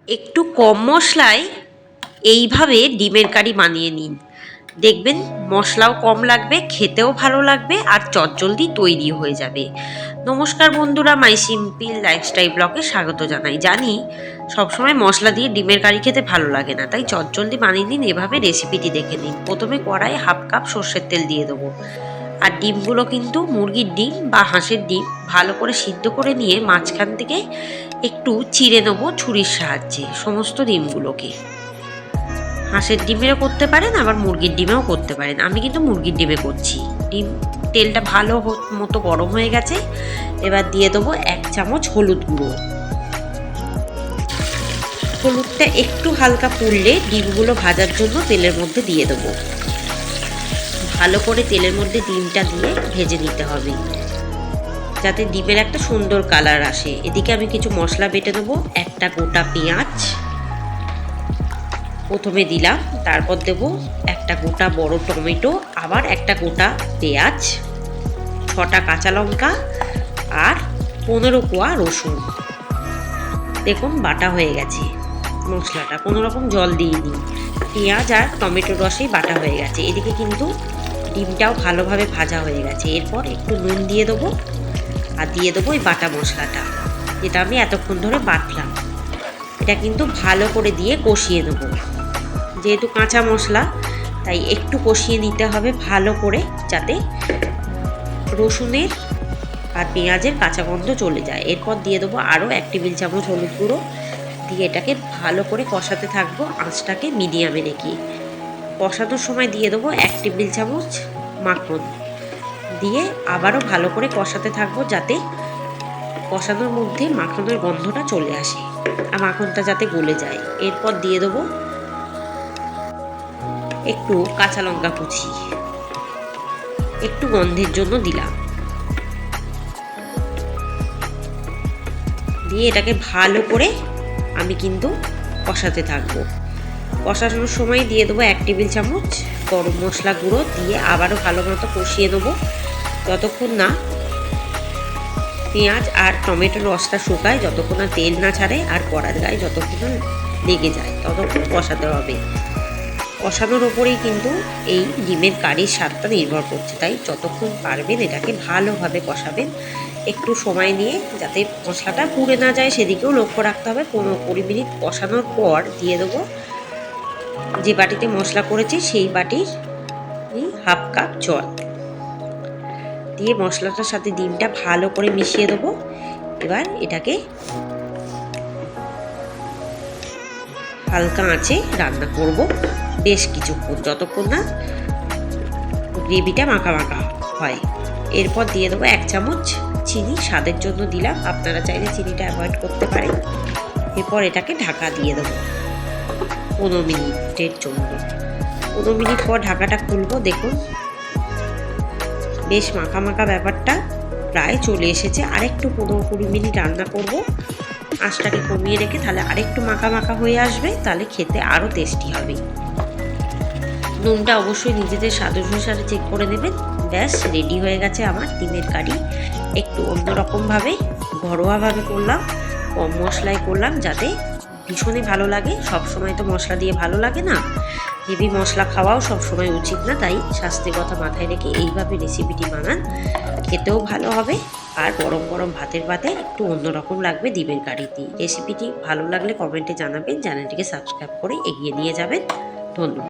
একটু কম মশলায় এইভাবে ডিমের কারি বানিয়ে নিন। দেখবেন মশলাও কম লাগবে, খেতেও ভালো লাগবে, আর চটজলদি তৈরি হয়ে যাবে। নমস্কার বন্ধুরা, মাই সিম্পল লাইফস্টাইল ব্লগে স্বাগত জানাই। জানি সবসময় মশলা দিয়ে ডিমের কারি খেতে ভালো লাগে না, তাই চটজলদি বানিয়ে নিন। এভাবে রেসিপিটি দেখে নিন। প্রথমে কড়াইয়ে হাফ কাপ সর্ষের তেল দিয়ে দেবো। আর ডিমগুলো কিন্তু মুরগির ডিম বা হাঁসের ডিম ভালো করে সিদ্ধ করে নিয়ে মাঝখান থেকে একটু চিড়ে নেবো ছুরির সাহায্যে সমস্ত ডিমগুলোকে। হাঁসের ডিমেরও করতে পারেন, আবার মুরগির ডিমেও করতে পারেন। আমি কিন্তু মুরগির ডিমে করছি। তেলটা ভালো মতো গরম হয়ে গেছে। এবার দিয়ে দেবো 1 চামচ হলুদ গুঁড়ো। হলুদটা একটু হালকা পুড়লে ডিমগুলো ভাজার জন্য তেলের মধ্যে দিয়ে দেবো। ভালো করে তেলের মধ্যে ডিমটা দিয়ে ভেজে নিতে হবে, যাতে ডিমের একটা সুন্দর কালার আসে। এদিকে আমি কিছু মশলা বেটে নেবো। একটা গোটা পেঁয়াজ প্রথমে দিলাম, তারপর দেব একটা গোটা বড় টমেটো, আবার একটা গোটা পেঁয়াজ, 6টা কাঁচা লঙ্কা আর 15 কোয়া রসুন। দেখুন বাটা হয়ে গেছে মশলাটা, কোনো রকম জল দিইনি। পেঁয়াজ আর টমেটোর রসেই বাটা হয়ে গেছে। এদিকে কিন্তু ডিমটাও ভালোভাবে ভাজা হয়ে গেছে। এরপর একটু নুন দিয়ে দেবো, আর দিয়ে দেবো ওই বাটা মশলাটা, যেটা আমি এতক্ষণ ধরে বাটলাম। এটা কিন্তু ভালো করে দিয়ে কষিয়ে নেবো। যেহেতু কাঁচা মশলা, তাই একটু কষিয়ে নিতে হবে ভালো করে, যাতে রসুনের আর পেঁয়াজের কাঁচা গন্ধ চলে যায়। এরপর দিয়ে দেবো আরও 1 টেবিল চামচ হলুদ গুঁড়ো, দিয়ে এটাকে ভালো করে কষাতে থাকবো আঁচটাকে মিডিয়ামে রেখে। কষানোর সময় দিয়ে দেবো 1 টেবিল চামচ মাখন, দিয়ে আবারও ভালো করে কষাতে থাকবো, যাতে কষানোর মধ্যে মাখনের গন্ধটা চলে আসে আর মাখনটা যাতে গলে যায়। এরপর দিয়ে দেবো একটু কাঁচা লঙ্কা কুচি, একটু গন্ধের জন্য দিলাম। দিয়ে এটাকে ভালো করে আমি কিন্তু কষাতে থাকবো। কষানোর সময় দিয়ে দেবো 1 টেবিল চামচ গরম মশলা গুঁড়ো, দিয়ে আবারও ভালো মতো কষিয়ে দেবো যতক্ষণ না পেঁয়াজ আর টমেটোর রসটা শুকায়, যতক্ষণ না তেল না ছাড়ে আর কড়ার গায়ে যতক্ষণ না লেগে যায় ততক্ষণ কষাতে হবে। কষানোর ওপরেই কিন্তু এই ডিমের কারির স্বাদটা নির্ভর করছে, তাই যতক্ষণ পারবেন এটাকে ভালোভাবে কষাবেন। একটু সময় নিয়ে, যাতে মশলাটা পুড়ে না যায় সেদিকেও লক্ষ্য রাখতে হবে। 15-20 মিনিট কষানোর পর দিয়ে দেবো যে বাটিতে মশলা করেছি সেই বাটির হাফ কাপ জল, দিয়ে মশলাটার সাথে ডিমটা ভালো করে মিশিয়ে দেবো। এবার এটাকে হালকা আঁচে রান্না করব বেশ কিছুক্ষণ, যতক্ষণ না গ্রেভিটা মাখা মাখা হয়। এরপর দিয়ে দেবো 1 চামচ চিনি, স্বাদের জন্য দিলাম, আপনারা চাইলে চিনিটা অ্যাভয়েড করতে পারেন। এরপর এটাকে ঢাকা দিয়ে দেবো 15 মিনিটের জন্য। 15 মিনিট পর ঢাকাটা খুলবো। দেখুন বেশ মাখা মাখা ব্যাপারটা প্রায় চলে এসেছে। আরেকটু 15-20 মিনিট রান্না করব, আঁচটাকে কমিয়ে রেখে, তাহলে আরেকটু মাখা মাখা হয়ে আসবে, তাহলে খেতে আরও টেস্টি হবে। নুনটা অবশ্যই নিজেদের স্বাদ অনুসারে চেক করে নেবেন। ব্যাস রেডি হয়ে গেছে আমার ডিমের কারি। একটু অন্যরকমভাবে ঘরোয়াভাবে করলাম, কম মশলায় করলাম, যাতে ভীষণই ভালো লাগে। সবসময় তো মশলা দিয়ে ভালো লাগে না, হেভি মশলা খাওয়াও সবসময় উচিত না, তাই স্বাস্থ্যের কথা মাথায় রেখে এইভাবে রেসিপিটি বানান, খেতেও ভালো হবে। আর গরম গরম ভাতের পাতে একটু অন্যরকম লাগবে ডিমের কারিটি। রেসিপিটি ভালো লাগলে কমেন্টে জানাবেন, চ্যানেলটিকে সাবস্ক্রাইব করে এগিয়ে নিয়ে যাবেন। ধন্যবাদ।